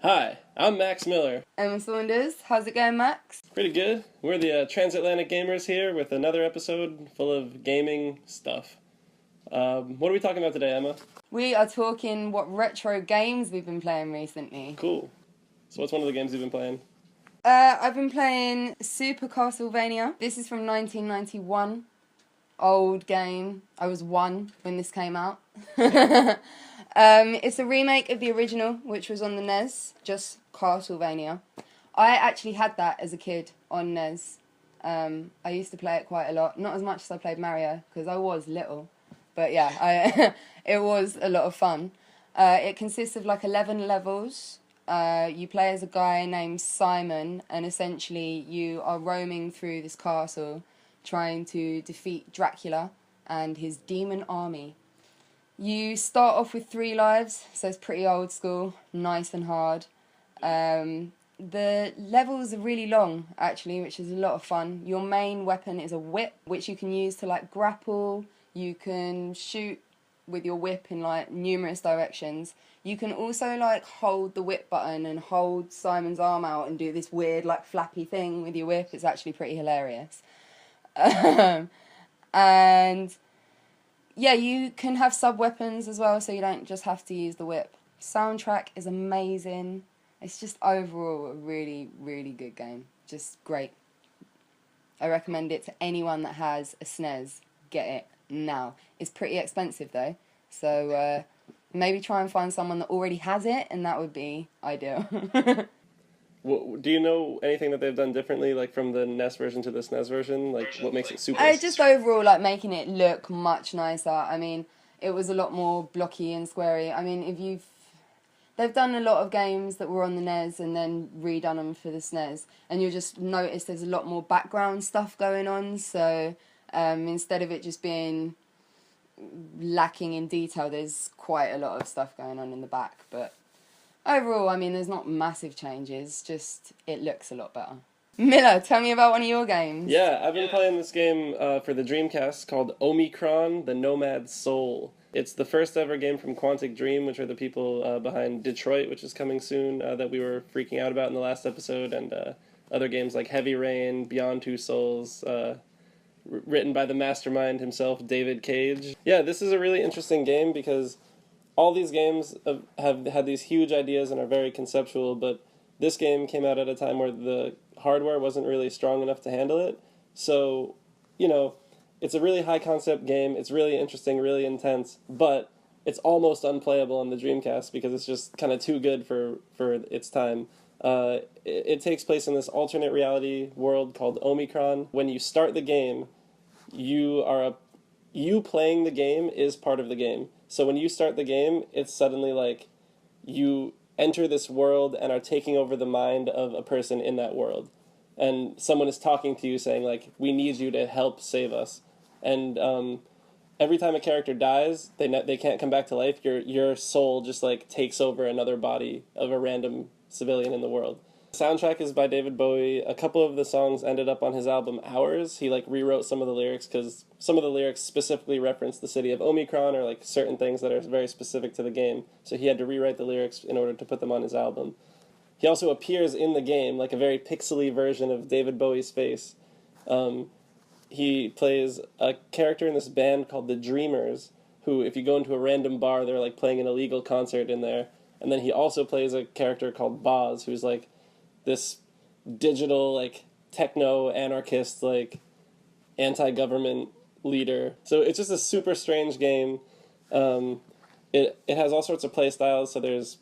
Hi, I'm Max Miller. Emma Saunders. How's it going, Max? Pretty good. We're the TransAtlantic gamers here with another episode full of gaming stuff. What are we talking about today, Emma? We are talking what retro games we've been playing recently. Cool. So what's one of the games you've been playing? I've been playing Super Castlevania. This is from 1991. Old game. I was 1 when this came out. It's a remake of the original, which was on the NES, just Castlevania. I actually had that as a kid on NES. I used to play it quite a lot. Not as much as I played Mario, because I was little. But yeah, it was a lot of fun. It consists of like 11 levels. You play as a guy named Simon, and essentially you are roaming through this castle trying to defeat Dracula and his demon army. You start off with 3 lives, so it's pretty old school, nice and hard. The levels are really long, actually, which is a lot of fun. Your main weapon is a whip, which you can use to like grapple. You can shoot with your whip in like numerous directions. You can also like hold the whip button and hold Simon's arm out and do this weird like flappy thing with your whip. It's actually pretty hilarious. And yeah, you can have sub-weapons as well, so you don't just have to use the whip. Soundtrack is amazing. It's just overall a really, really good game. Just great. I recommend it to anyone that has a SNES. Get it now. It's pretty expensive though, so maybe try and find someone that already has it, and that would be ideal. Well, do you know anything that they've done differently, like from the NES version to the SNES version? Like, what makes it super? Just overall, like, making it look much nicer. I mean, it was a lot more blocky and squarey. I mean, they've done a lot of games that were on the NES and then redone them for the SNES, and you'll just notice there's a lot more background stuff going on, so instead of it just being lacking in detail, there's quite a lot of stuff going on in the back, but overall, I mean, there's not massive changes, just it looks a lot better. Miller, tell me about one of your games. Yeah, I've been playing this game for the Dreamcast called Omicron, the Nomad Soul. It's the first ever game from Quantic Dream, which are the people behind Detroit, which is coming soon, that we were freaking out about in the last episode, and other games like Heavy Rain, Beyond Two Souls, written by the mastermind himself, David Cage. Yeah, this is a really interesting game because all these games have had these huge ideas and are very conceptual, but this game came out at a time where the hardware wasn't really strong enough to handle it. So, you know, it's a really high concept game, it's really interesting, really intense, but it's almost unplayable on the Dreamcast because it's just kind of too good for its time. It takes place in this alternate reality world called Omicron. When you start the game, you playing the game is part of the game. So when you start the game, it's suddenly like you enter this world and are taking over the mind of a person in that world. And someone is talking to you saying, like, we need you to help save us. And every time a character dies, they can't come back to life. Your soul just, like, takes over another body of a random civilian in the world. The soundtrack is by David Bowie. A couple of the songs ended up on his album Hours. He like rewrote some of the lyrics because some of the lyrics specifically reference the city of Omicron or like certain things that are very specific to the game. So he had to rewrite the lyrics in order to put them on his album. He also appears in the game like a very pixely version of David Bowie's face. He plays a character in this band called the Dreamers, who if you go into a random bar, they're like playing an illegal concert in there. And then he also plays a character called Boz, who's like this digital, like, techno-anarchist, like, anti-government leader. So it's just a super strange game. It has all sorts of play styles, so there's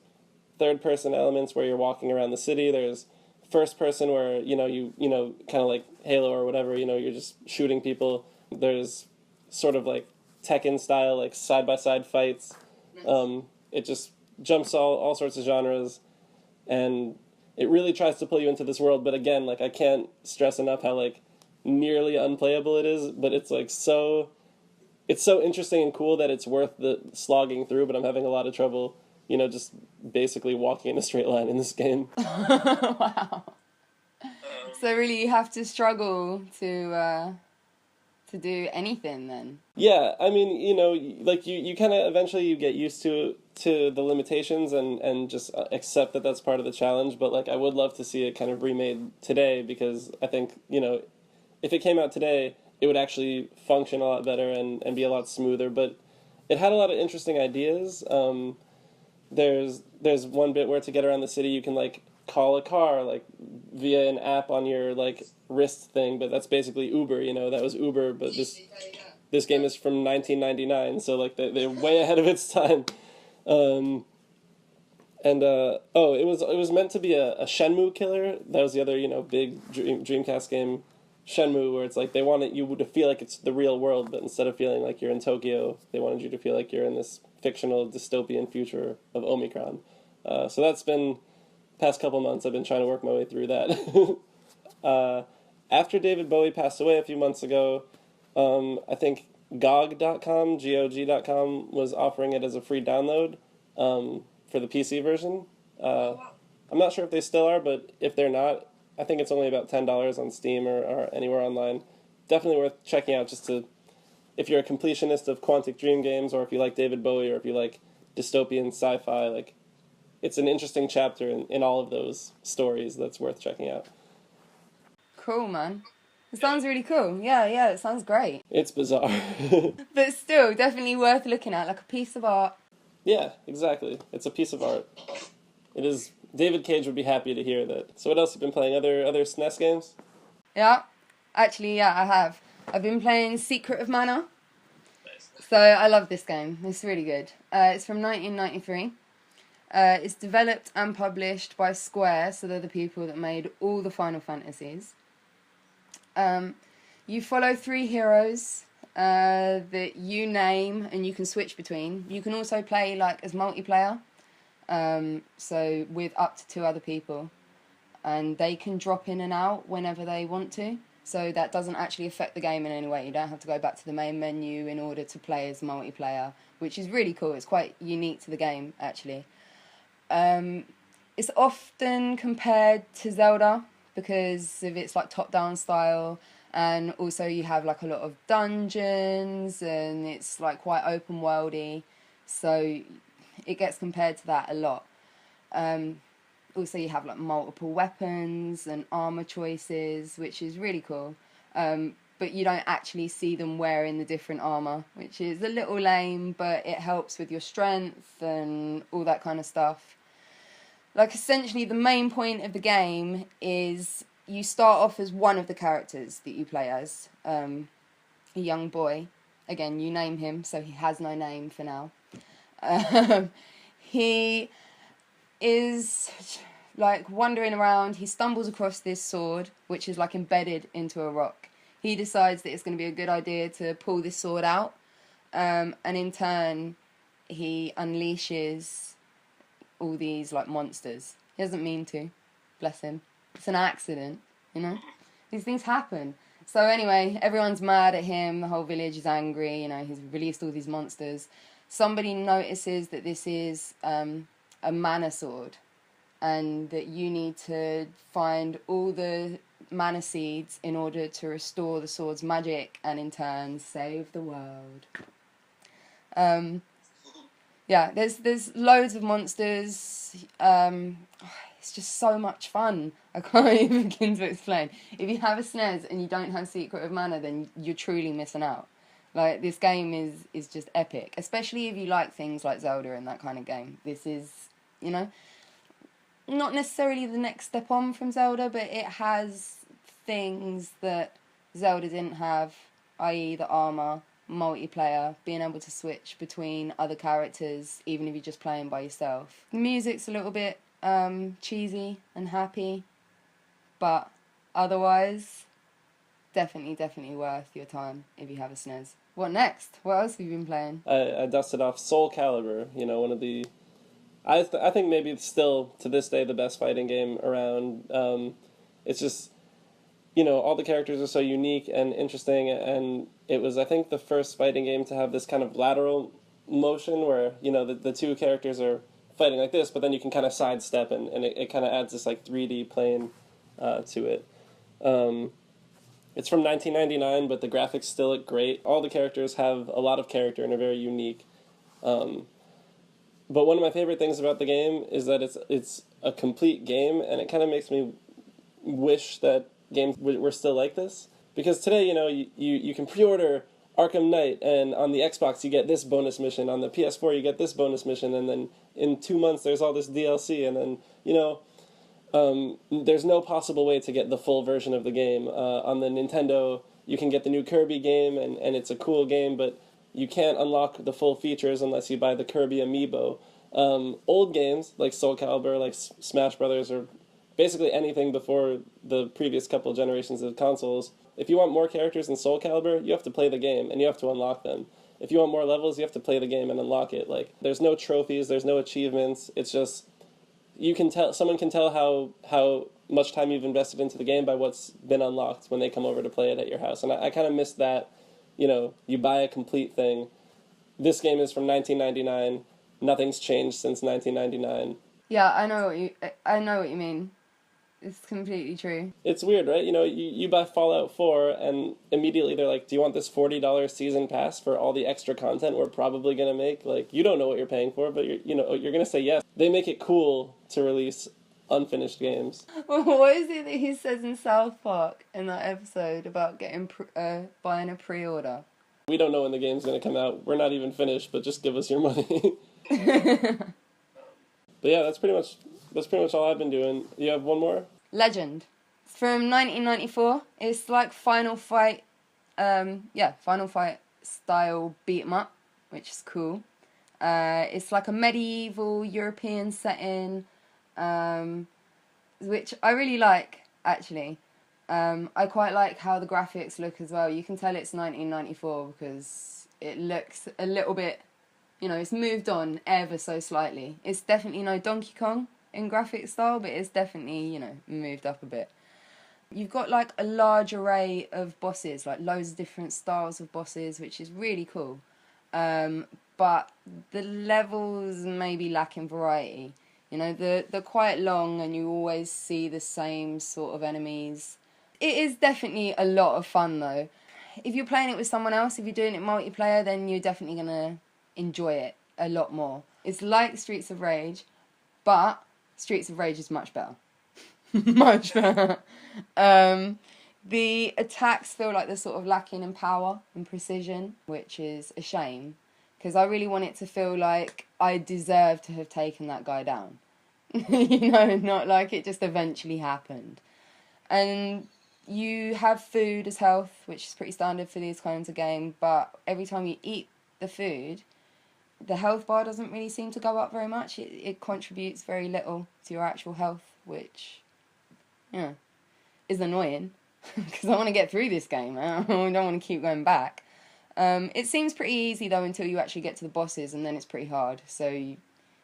third-person elements where you're walking around the city, there's first-person where, you know, kind of like Halo or whatever, you know, you're just shooting people. There's sort of, like, Tekken-style, like, side-by-side fights. It just jumps all sorts of genres, and it really tries to pull you into this world, but again, like, I can't stress enough how, like, nearly unplayable it is, but it's, like, it's so interesting and cool that it's worth the slogging through, but I'm having a lot of trouble, you know, just basically walking in a straight line in this game. Wow. So really you have to struggle to do anything then? Yeah, I mean, you know, like, you kind of eventually you get used to to the limitations and just accept that that's part of the challenge. But like, I would love to see it kind of remade today, because I think, you know, if it came out today, it would actually function a lot better and be a lot smoother. But it had a lot of interesting ideas. There's one bit where to get around the city, you can like call a car like via an app on your like wrist thing, but that's basically Uber. You know, that was Uber, but this game is from 1999, so like they're way ahead of its time. It was meant to be a Shenmue killer. That was the other, you know, big Dreamcast game, Shenmue, where it's like they wanted you to feel like it's the real world, but instead of feeling like you're in Tokyo, they wanted you to feel like you're in this fictional dystopian future of Omicron. So that's been past couple months. I've been trying to work my way through that. After David Bowie passed away a few months ago, I think GOG.com was offering it as a free download for the PC version. I'm not sure if they still are, but if they're not, I think it's only about $10 on Steam or anywhere online. Definitely worth checking out, just to, if you're a completionist of Quantic Dream games, or if you like David Bowie, or if you like dystopian sci-fi. Like, it's an interesting chapter in all of those stories that's worth checking out. Cool, man. It sounds really cool. Yeah, it sounds great. It's bizarre. But still, definitely worth looking at, like a piece of art. Yeah, exactly. It's a piece of art. It is. David Cage would be happy to hear that. So what else have you been playing? Other SNES games? Yeah. Actually, yeah, I have. I've been playing Secret of Mana. So I love this game. It's really good. It's from 1993. It's developed and published by Square, so they're the people that made all the Final Fantasies. You follow 3 heroes that you name and you can switch between. You can also play like as multiplayer, so with up to 2 other people, and they can drop in and out whenever they want to. So that doesn't actually affect the game in any way. You don't have to go back to the main menu in order to play as multiplayer, which is really cool. It's quite unique to the game, actually. It's often compared to Zelda because of its like top-down style, and also you have like a lot of dungeons and it's like quite open-worldy, so it gets compared to that a lot. Also you have like multiple weapons and armor choices, which is really cool, but you don't actually see them wearing the different armor, which is a little lame, but it helps with your strength and all that kind of stuff. Like, essentially the main point of the game is you start off as one of the characters that you play as, a young boy. Again, you name him, so he has no name for now. He is like wandering around. He stumbles across this sword, which is like embedded into a rock. He decides that it's going to be a good idea to pull this sword out, and in turn he unleashes all these like monsters. He doesn't mean to, bless him. It's an accident, you know. These things happen. So anyway, everyone's mad at him. The whole village is angry. You know, he's released all these monsters. Somebody notices that this is a mana sword, and that you need to find all the mana seeds in order to restore the sword's magic and in turn save the world. Yeah, there's loads of monsters. It's just so much fun. I can't even begin to explain. If you have a SNES and you don't have Secret of Mana, then you're truly missing out. Like, this game is just epic, especially if you like things like Zelda and that kind of game. This is, you know, not necessarily the next step on from Zelda, but it has things that Zelda didn't have, i.e. the armor, multiplayer, being able to switch between other characters even if you're just playing by yourself. The music's a little bit cheesy and happy, but otherwise definitely worth your time if you have a SNES. What next? What else have you been playing? I dusted off Soul Calibur, you know, one of the... I think maybe it's still, to this day, the best fighting game around. It's just, you know, all the characters are so unique and interesting, and it was, I think, the first fighting game to have this kind of lateral motion where, you know, the 2 characters are fighting like this, but then you can kind of sidestep, and it kind of adds this, like, 3D plane to it. It's from 1999, but the graphics still look great. All the characters have a lot of character and are very unique. But one of my favorite things about the game is that it's a complete game, and it kind of makes me wish that games were still like this. Because today, you can pre-order Arkham Knight, and on the Xbox you get this bonus mission, on the PS4 you get this bonus mission, and then in 2 months there's all this DLC, and then, there's no possible way to get the full version of the game. On the Nintendo, you can get the new Kirby game, and it's a cool game, but you can't unlock the full features unless you buy the Kirby amiibo. Old games, like Soul Calibur, like Smash Brothers, or basically anything before the previous couple generations of consoles, if you want more characters in Soul Calibur, you have to play the game, and you have to unlock them. If you want more levels, you have to play the game and unlock it. Like, there's no trophies, there's no achievements, it's just... someone can tell how much time you've invested into the game by what's been unlocked when they come over to play it at your house. And I kind of miss that, you buy a complete thing. This game is from 1999. Nothing's changed since 1999. Yeah, I know what you mean. It's completely true. It's weird, right? You buy Fallout 4 and immediately they're like, do you want this $40 season pass for all the extra content we're probably going to make? Like, you don't know what you're paying for, but you're going to say yes. They make it cool to release unfinished games. Well, what is it that he says in South Park in that episode about getting buying a pre-order? We don't know when the game's going to come out. We're not even finished, but just give us your money. But yeah, that's pretty much all I've been doing. You have one more? Legend. It's from 1994. It's like Final Fight, Final Fight style beat 'em up, which is cool. It's like a medieval European setting, which I really like, actually. I quite like how the graphics look as well. You can tell it's 1994 because it looks a little bit, it's moved on ever so slightly. It's definitely no Donkey Kong in graphic style, but it's definitely, moved up a bit. You've got like a large array of bosses, like loads of different styles of bosses, which is really cool. But the levels maybe lack in variety. They're quite long and you always see the same sort of enemies. It is definitely a lot of fun though. If you're playing it with someone else, if you're doing it multiplayer, then you're definitely going to enjoy it a lot more. It's like Streets of Rage, but Streets of Rage is much better. Much better. The attacks feel like they're sort of lacking in power and precision, which is a shame, because I really want it to feel like I deserve to have taken that guy down. Not like it just eventually happened. And you have food as health, which is pretty standard for these kinds of games, but every time you eat the food, the health bar doesn't really seem to go up very much. It contributes very little to your actual health, which, is annoying. Because I want to get through this game. I don't want to keep going back. It seems pretty easy, though, until you actually get to the bosses, and then it's pretty hard. So you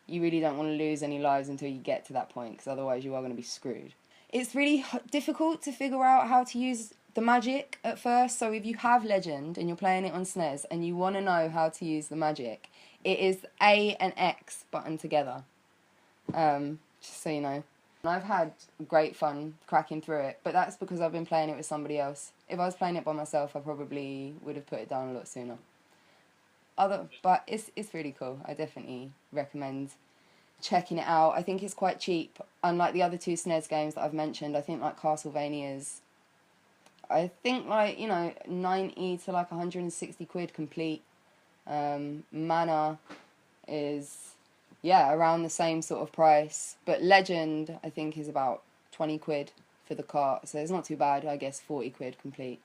really don't want to lose any lives until you get to that point, because otherwise you are going to be screwed. It's really difficult to figure out how to use the magic at first. So if you have Legend and you're playing it on SNES and you want to know how to use the magic, it is A and X button together. Just so you know. I've had great fun cracking through it, but that's because I've been playing it with somebody else. If I was playing it by myself, I probably would have put it down a lot sooner. But it's really cool. I definitely recommend checking it out. I think it's quite cheap. Unlike the other two SNES games that I've mentioned, I think like Castlevania's, I think 90 to like 160 quid complete. Mana is, around the same sort of price. But Legend, I think, is about 20 quid for the cart. So it's not too bad, I guess 40 quid complete.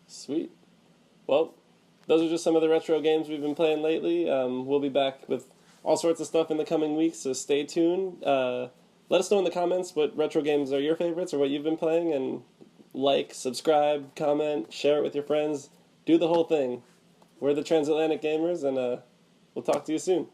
Sweet. Well, those are just some of the retro games we've been playing lately. We'll be back with all sorts of stuff in the coming weeks, so stay tuned. Let us know in the comments what retro games are your favorites or what you've been playing, and like, subscribe, comment, share it with your friends. Do the whole thing. We're the TransAtlantic Gamers, and we'll talk to you soon.